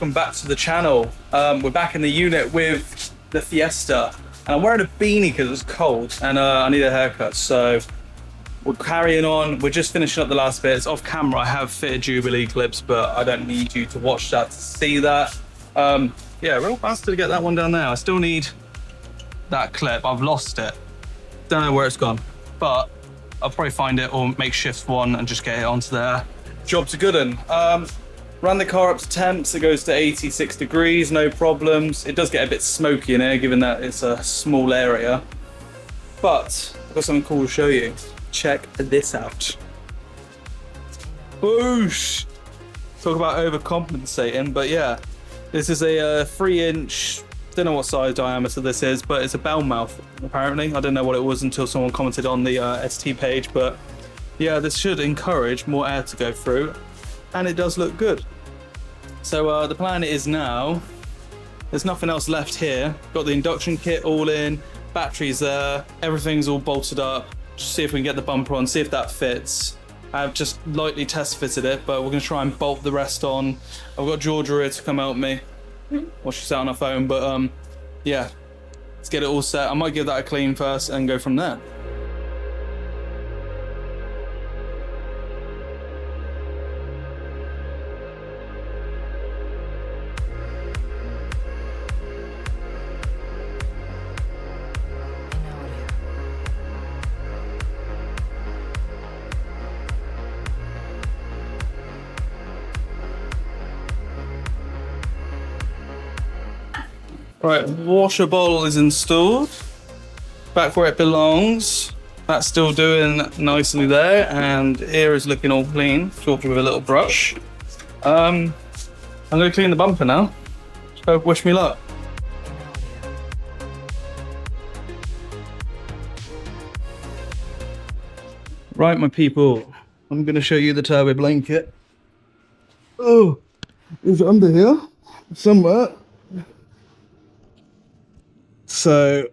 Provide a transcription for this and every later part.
welcome back to the channel. We're back in the unit with the Fiesta, and I'm wearing a beanie because it's cold and I need a haircut, so we're carrying on. We're just finishing up the last bits. Off camera I have fitted Jubilee clips, but I don't need you to watch that to see that. Yeah, real bastard to get that one down there. I still need that clip. I've lost it, don't know where it's gone, but I'll probably find it or make shift one and just get it onto there. Job's a good one. Ran the car up to temps, it goes to 86 degrees, no problems. It does get a bit smoky in here, given that it's a small area. But I've got something cool to show you. Check this out. Boosh! Talk about overcompensating, but yeah. This is a 3-inch, don't know what size diameter this is, but it's a bell mouth, apparently. I didn't know what it was until someone commented on the ST page, but yeah, this should encourage more air to go through. And it does look good. So the plan is now, there's nothing else left here. Got the induction kit all in, batteries there, everything's all bolted up. Just see if we can get the bumper on, see if that fits. I've just lightly test fitted it, but we're gonna try and bolt the rest on. I've got Georgia here to come help me. Well, she's out on her phone, but yeah, let's get it all set. I might give that a clean first and go from there. Right, washer bowl is installed. Back where it belongs. That's still doing nicely there, and here is looking all clean. Swapped with a little brush. I'm gonna clean the bumper now. So wish me luck. Right, my people, I'm gonna show you the turbo blanket. Oh, it's under here somewhere. So,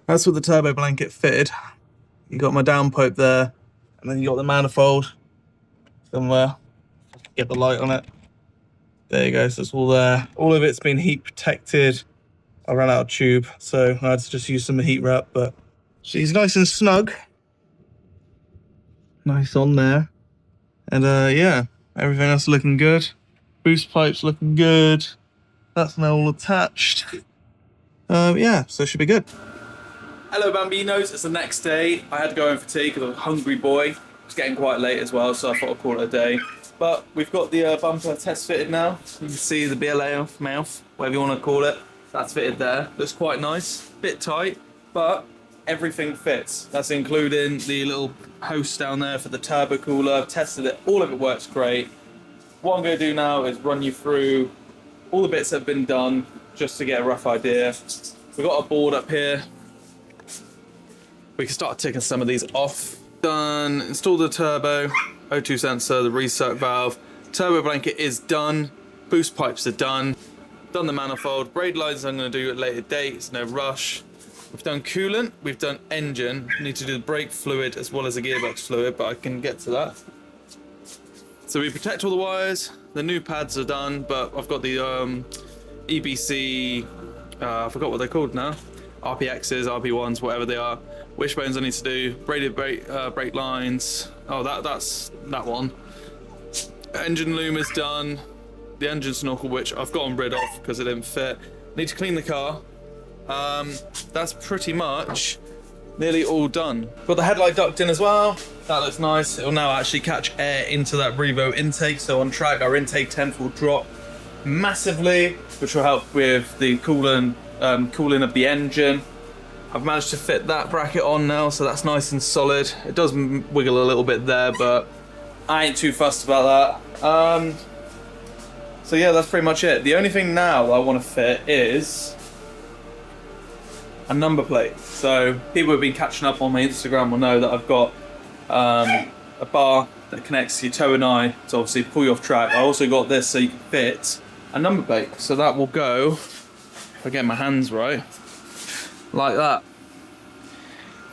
that's what the turbo blanket fitted. You got my downpipe there, and then you got the manifold somewhere. Get the light on it. There you go, so it's all there. All of it's been heat protected. I ran out of tube, so I had to just use some heat wrap, but she's nice and snug. Nice on there. And yeah, everything else looking good. Boost pipes looking good. That's now all attached. Yeah, so it should be good. Hello Bambinos, it's the next day. I had to go home for tea because I was a hungry boy. It's getting quite late as well, so I thought I'd call it a day. But we've got the bumper test fitted now. You can see the BLA mouth, whatever you want to call it. That's fitted there. Looks quite nice, bit tight, but everything fits. That's including the little host down there for the turbo cooler. I've tested it, all of it works great. What I'm going to do now is run you through all the bits that have been done, just to get a rough idea. We've got a board up here. We can start taking some of these off. Done, installed the turbo, O2 sensor, the recirc valve. Turbo blanket is done. Boost pipes are done. Done the manifold. Braid lines I'm gonna do at a later date, it's no rush. We've done coolant, we've done engine. Need to do the brake fluid as well as the gearbox fluid, but I can get to that. So we protect all the wires. The new pads are done, but I've got the EBC, I forgot what they're called now. RPXs, RP1s, whatever they are. Wishbones I need to do. Braided brake lines. Oh, that's that one. Engine loom is done. The engine snorkel, which I've gotten rid of because it didn't fit. Need to clean the car. That's pretty much nearly all done. Got the headlight duct in as well. That looks nice. It'll now actually catch air into that Revo intake. So on track, our intake temp will drop massively, which will help with the cooling of the engine. I've managed to fit that bracket on now, so that's nice and solid. It does wiggle a little bit there, but I ain't too fussed about that. So yeah, that's pretty much it. The only thing now I want to fit is a number plate. So people who've been catching up on my Instagram will know that I've got a bar that connects your toe and eye to obviously pull you off track. I also got this so you can fit a number plate. So that will go, if I get my hands right, like that.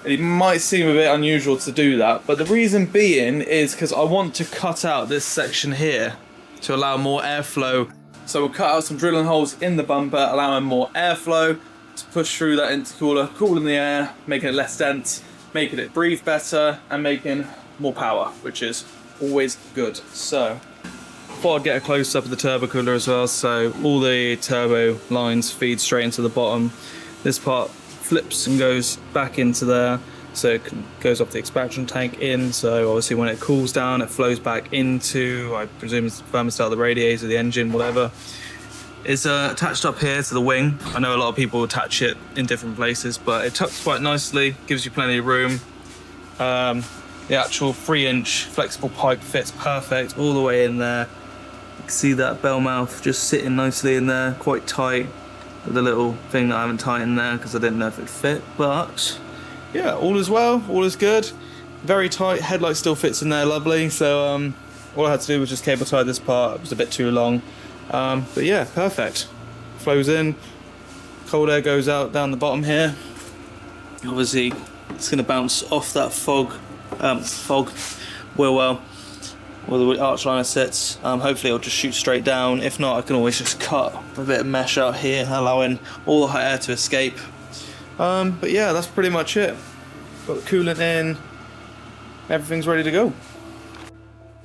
It might seem a bit unusual to do that, but the reason being is because I want to cut out this section here to allow more airflow So we'll cut out some drilling holes in the bumper, allowing more airflow to push through that intercooler, cooling the air, making it less dense, making it breathe better, and making more power, which is always good. So thought I'd get a close up of the turbo cooler as well. So all the turbo lines feed straight into the bottom. This part flips and goes back into there, so it goes off the expansion tank in. So obviously when it cools down, it flows back into, I presume it's the thermostat, the radiator, the engine, whatever. It's attached up here to the wing. I know a lot of people attach it in different places, but it tucks quite nicely, gives you plenty of room. The actual 3-inch flexible pipe fits perfect all the way in there. You can see that bell mouth just sitting nicely in there, quite tight, with a little thing that I haven't tightened there because I didn't know if it fit, but yeah, all is well, all is good. Very tight, headlight still fits in there lovely, so all I had to do was just cable tie this part. It was a bit too long, but yeah, perfect. Flows in, cold air goes out down the bottom here. Obviously it's going to bounce off that fog wheel well where the arch liner sits. Hopefully it'll just shoot straight down. If not, I can always just cut a bit of mesh out here, allowing all the hot air to escape. But yeah, that's pretty much it. Got the coolant in, everything's ready to go.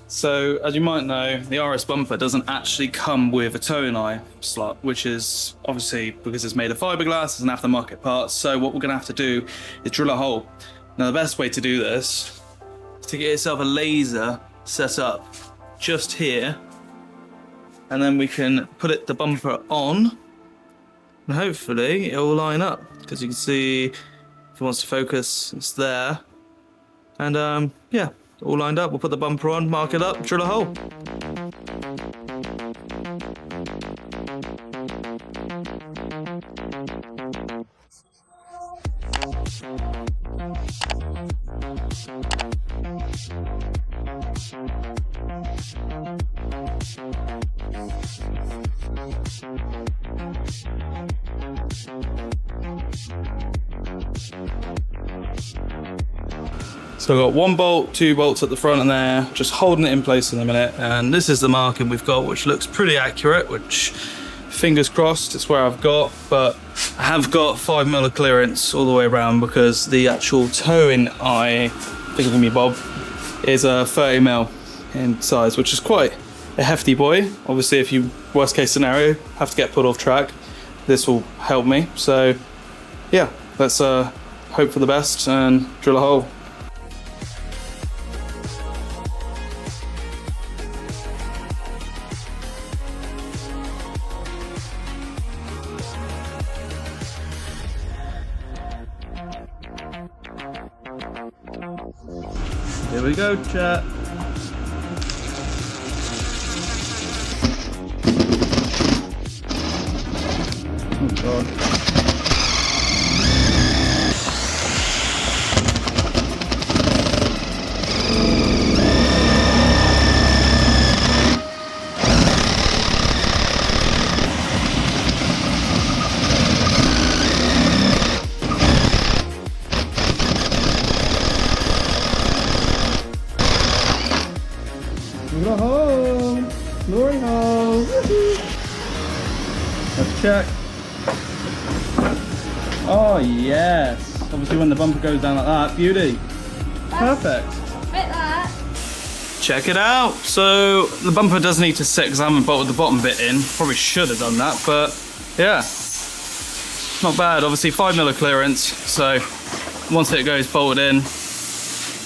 So as you might know, the RS bumper doesn't actually come with a towing eye slot, which is obviously because it's made of fiberglass, it's an aftermarket part. So what we're gonna have to do is drill a hole. Now the best way to do this is to get yourself a laser set up just here, and then we can put the bumper on, and hopefully it will line up, because you can see if it wants to focus, it's there. And yeah, all lined up. We'll put the bumper on, mark it up, drill a hole. So I've got 1 bolt, 2 bolts at the front and there, just holding it in place in a minute. And this is the marking we've got, which looks pretty accurate, which fingers crossed it's where I've got, but I have got 5mm of clearance all the way around because the actual towing eye, think of me Bob, is a 30mm in size, which is quite a hefty boy. Obviously if you, worst case scenario, have to get put off track, this will help me. So yeah, let's hope for the best and drill a hole. Here we go, chat. Oh God. Got a hole! Glory hole! Let's check. Oh yes! Obviously when the bumper goes down like that, beauty. Perfect. Like that. Check it out. So the bumper does need to sit because I haven't bolted the bottom bit in. Probably should have done that, but yeah. Not bad. Obviously 5mm of clearance, so once it goes bolted in,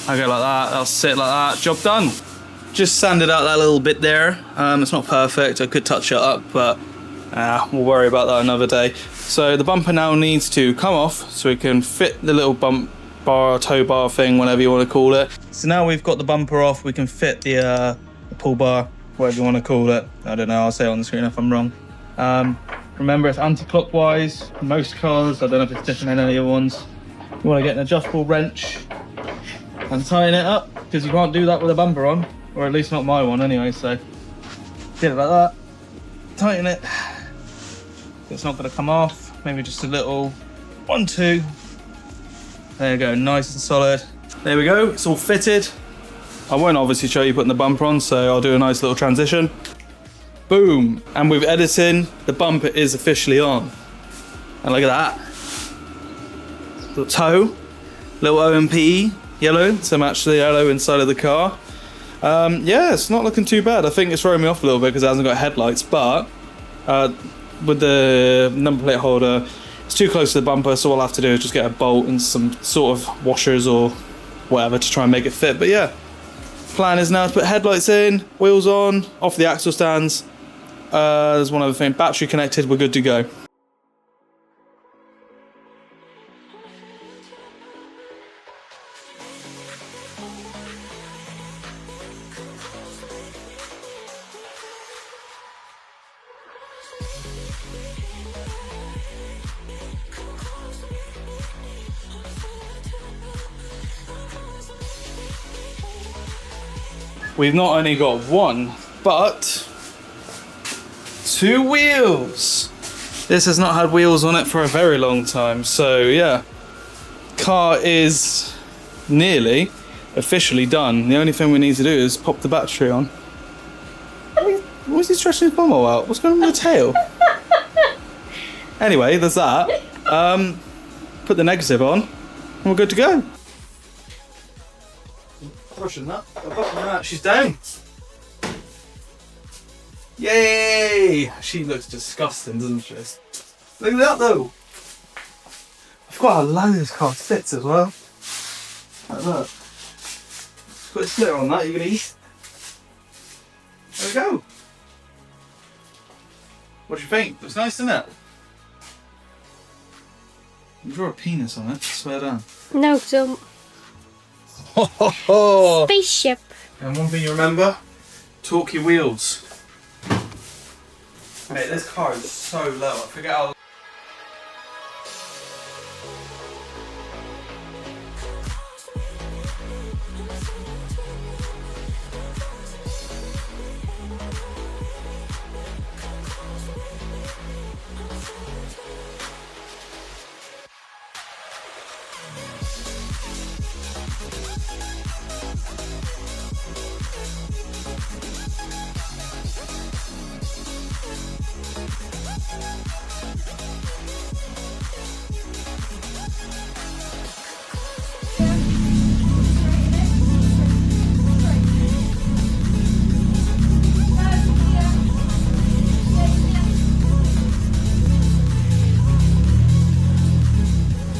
I go like that, I'll sit like that, job done. Just sanded out that little bit there. It's not perfect, I could touch it up, but we'll worry about that another day. So the bumper now needs to come off so we can fit the little bump bar, tow bar thing, whatever you want to call it. So now we've got the bumper off, we can fit the pull bar, whatever you want to call it. I don't know, I'll say it on the screen if I'm wrong. Remember, it's anti-clockwise. Most cars, I don't know if it's different in any other ones. You want to get an adjustable wrench and tighten it up, because you can't do that with a bumper on. Or at least not my one anyway, so get it like that, tighten it, it's not going to come off, maybe just a little 1, 2, there you go, nice and solid. There we go, it's all fitted. I won't obviously show you putting the bumper on, so I'll do a nice little transition. Boom. And with editing, the bumper is officially on. And look at that. Little toe, little OMP yellow to match the yellow inside of the car. Yeah, it's not looking too bad. I think it's throwing me off a little bit because it hasn't got headlights, but with the number plate holder, it's too close to the bumper, so all I'll have to do is just get a bolt and some sort of washers or whatever to try and make it fit. But yeah, plan is now to put headlights in, wheels on, off the axle stands. There's one other thing, battery connected, we're good to go. We've not only got one, but two wheels. This has not had wheels on it for a very long time, so yeah. Car is nearly officially done. The only thing we need to do is pop the battery on. Why is he stretching his bum all out? What's going on with the tail? Anyway, there's that. Put the negative on, and we're good to go. Pushing that. Apart from that, she's down. Yay! She looks disgusting, doesn't she? Look at that though. I've got a load this car fits as well. Like that. Put a splitter on that, you're gonna eat. There we go. What do you think? Looks nice, doesn't it? You draw a penis on it, swear down. No, don't. Ho ho ho! Spaceship. And one thing you remember, torque your wheels. Mate, this car is so low, I forget how.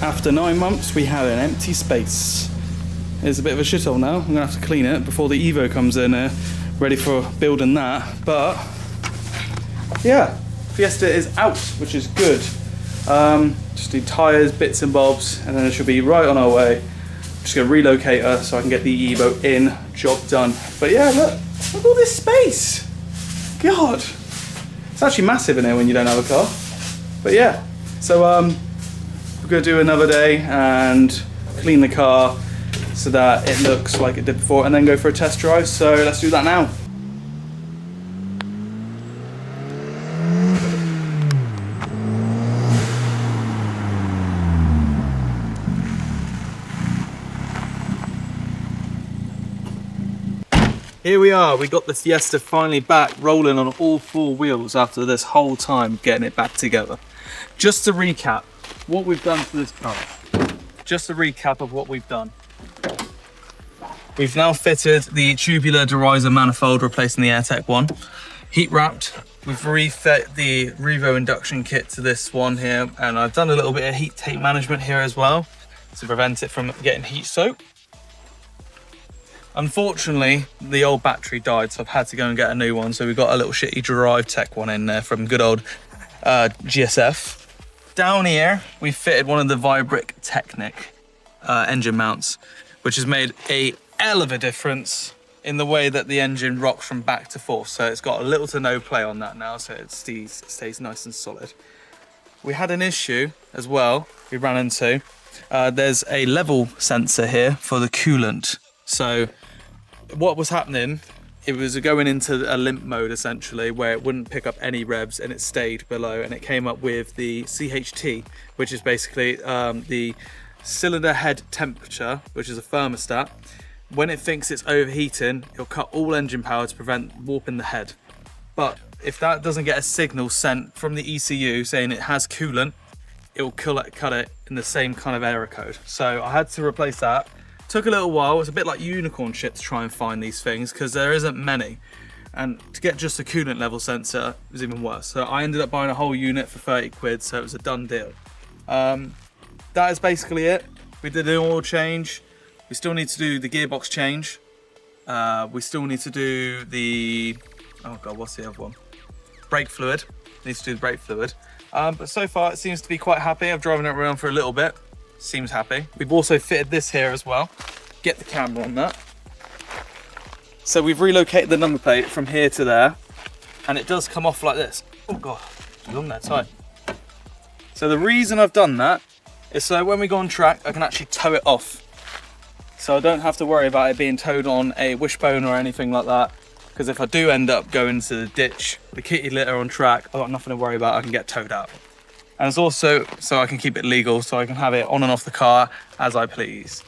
After 9 months, we have an empty space. It's a bit of a shithole now. I'm gonna have to clean it before the Evo comes in here, ready for building that. But yeah, Fiesta is out, which is good. Just need tyres, bits and bobs, and then it should be right on our way. Just gonna relocate her so I can get the Evo in, job done. But yeah, look at all this space. God, it's actually massive in here when you don't have a car. But yeah, so we're gonna do another day and clean the car so that it looks like it did before, and then go for a test drive. So let's do that now. Here we are, we got the Fiesta finally back rolling on all 4 wheels after this whole time getting it back together. Just to recap what we've done for this car. Just a recap of what we've done. We've now fitted the tubular deriser manifold, replacing the AirTech one. Heat wrapped. We've refit the Revo induction kit to this one here, and I've done a little bit of heat tape management here as well to prevent it from getting heat soaked. Unfortunately, the old battery died, so I've had to go and get a new one. So we've got a little shitty Drive Tech one in there from good old GSF. Down here, we fitted one of the Vibric Technic engine mounts, which has made a hell of a difference in the way that the engine rocks from back to forth. So it's got a little to no play on that now, so it stays nice and solid. We had an issue as well, we ran into. There's a level sensor here for the coolant. So what was happening, it was going into a limp mode essentially, where it wouldn't pick up any revs and it stayed below, and it came up with the CHT, which is basically the cylinder head temperature, which is a thermostat. When it thinks it's overheating, it'll cut all engine power to prevent warping the head. But if that doesn't get a signal sent from the ECU saying it has coolant, it will cut it in the same kind of error code. So I had to replace that. Took a little while. It's a bit like unicorn shit to try and find these things because there isn't many. And to get just a coolant level sensor is even worse. So I ended up buying a whole unit for 30 quid, so it was a done deal. That is basically it. We did an oil change. We still need to do the gearbox change. We still need to do the, oh God, what's the other one? Brake fluid. Needs to do the brake fluid. But so far it seems to be quite happy. I've driven it around for a little bit. Seems happy. We've also fitted this here as well. Get the camera on that. So we've relocated the number plate from here to there, and it does come off like this. Oh God, it's on there tight. So the reason I've done that is so when we go on track, I can actually tow it off. So I don't have to worry about it being towed on a wishbone or anything like that. Because if I do end up going to the ditch, the kitty litter on track, I've got nothing to worry about, I can get towed out. And it's also so I can keep it legal, so I can have it on and off the car as I please.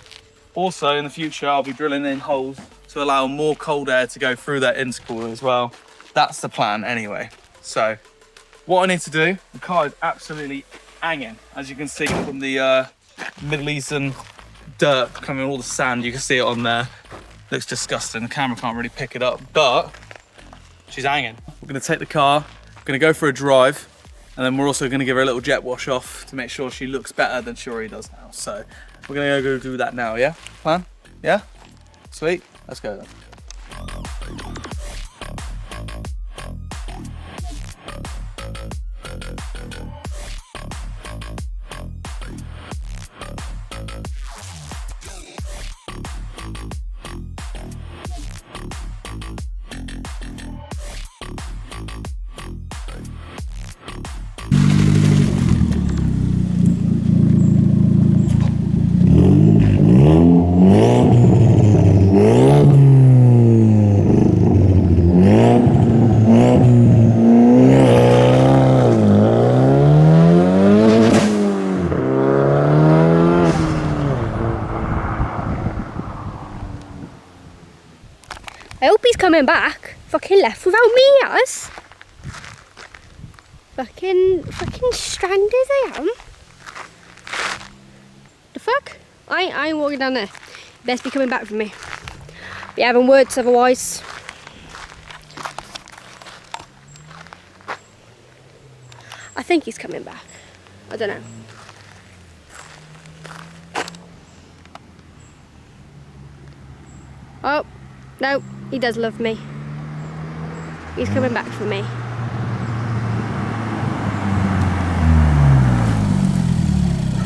Also in the future, I'll be drilling in holes to allow more cold air to go through that intercooler as well. That's the plan anyway. So what I need to do, the car is absolutely hanging. As you can see from the Middle Eastern dirt coming, all the sand, you can see it on there. Looks disgusting, the camera can't really pick it up, but she's hanging. We're gonna take the car, we're gonna go for a drive, and then we're also gonna give her a little jet wash off to make sure she looks better than she already does now. So we're gonna go do that now, yeah? Plan? Yeah? Sweet, let's go then. I hope he's coming back. Fucking left without me, yes. Fucking stranded I am. The fuck? I ain't walking down there. He best be coming back for me. Be having words otherwise. I think he's coming back. I don't know. Oh, no, he does love me. He's coming back for me.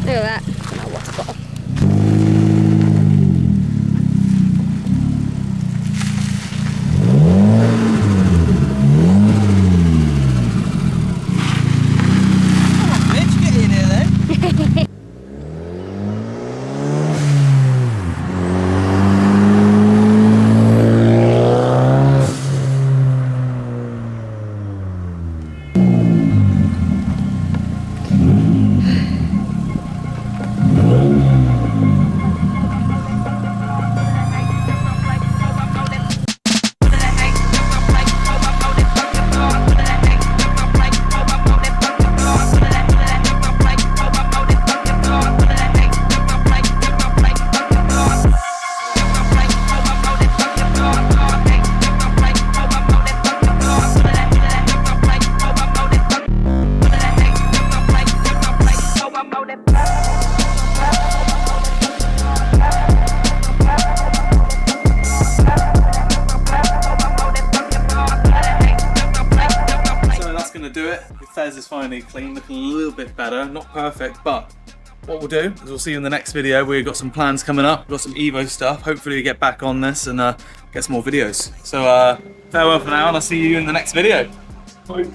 Look at that. Oh, water bottle. Come on, bitch, get in here then. Fez is finally clean, looking a little bit better, not perfect, but what we'll do is we'll see you in the next video. We've got some plans coming up, we've got some Evo stuff, hopefully we get back on this and get some more videos. So farewell for now, and I'll see you in the next video. Bye.